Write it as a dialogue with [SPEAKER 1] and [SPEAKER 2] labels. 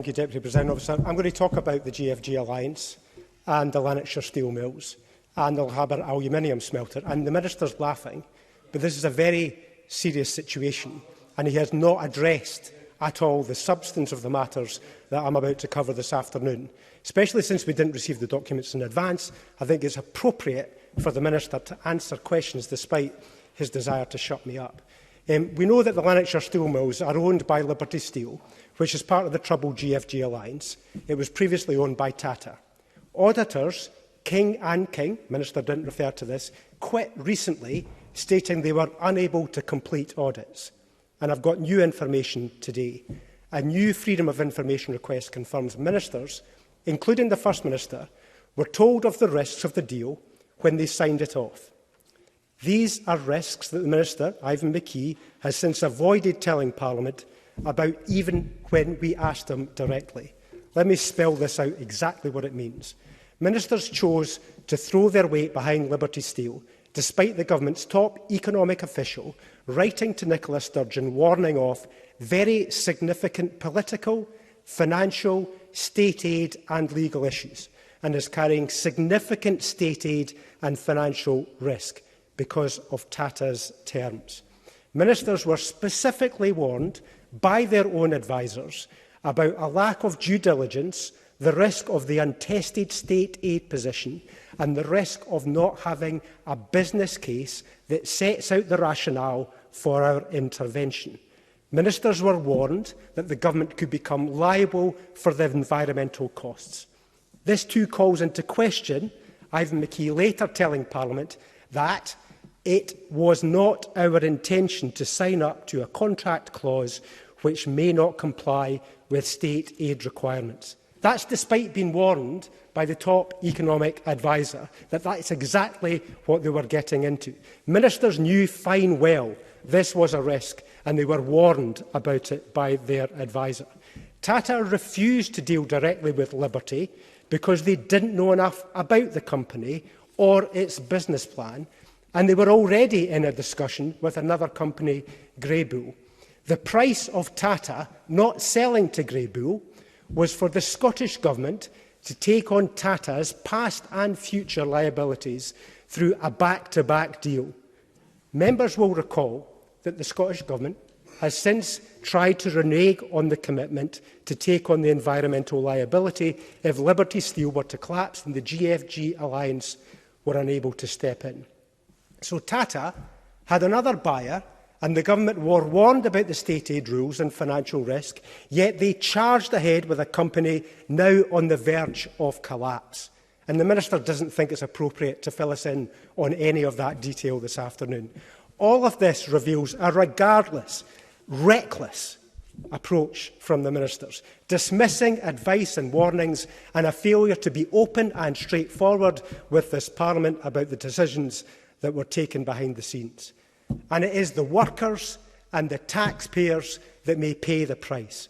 [SPEAKER 1] Thank you, Deputy Presiding Officer. I'm going to talk about the GFG Alliance and the Lanarkshire Steel Mills and the Harbour Aluminium Smelter. And the Minister's laughing, but this is a very serious situation, and he has not addressed at all the substance of the matters that I'm about to cover this afternoon. Especially since we didn't receive the documents in advance, I think it's appropriate for the Minister to answer questions despite his desire to shut me up. We know that the Lanarkshire Steel Mills are owned by Liberty Steel, which is part of the troubled GFG Alliance. It was previously owned by Tata. Auditors, King and King, Minister didn't refer to this, quit recently, stating they were unable to complete audits. And I've got new information today. A new Freedom of Information request confirms ministers, including the First Minister, were told of the risks of the deal when they signed it off. These are risks that the Minister, Ivan McKee, has since avoided telling Parliament about, even when we asked him directly. Let me spell this out exactly what it means. Ministers chose to throw their weight behind Liberty Steel, despite the government's top economic official writing to Nicola Sturgeon warning of very significant political, financial, state aid and legal issues, and is carrying significant state aid and financial risk because of Tata's terms. Ministers were specifically warned by their own advisers about a lack of due diligence, the risk of the untested state aid position, and the risk of not having a business case that sets out the rationale for our intervention. Ministers were warned that the government could become liable for the environmental costs. This too calls into question Ivan McKee later telling Parliament that it was not our intention to sign up to a contract clause which may not comply with state aid requirements. That's despite being warned by the top economic adviser that that's exactly what they were getting into. Ministers knew fine well this was a risk, and they were warned about it by their adviser. Tata refused to deal directly with Liberty because they didn't know enough about the company or its business plan, and they were already in a discussion with another company, Greybull. The price of Tata not selling to Greybull was for the Scottish Government to take on Tata's past and future liabilities through a back-to-back deal. Members will recall that the Scottish Government has since tried to renege on the commitment to take on the environmental liability if Liberty Steel were to collapse and the GFG Alliance were unable to step in. So Tata had another buyer, and the government were warned about the state aid rules and financial risk, yet they charged ahead with a company now on the verge of collapse. And the Minister doesn't think it's appropriate to fill us in on any of that detail this afternoon. All of this reveals a regardless, reckless approach from the Ministers, dismissing advice and warnings, and a failure to be open and straightforward with this Parliament about the decisions that were taken behind the scenes. And it is the workers and the taxpayers that may pay the price.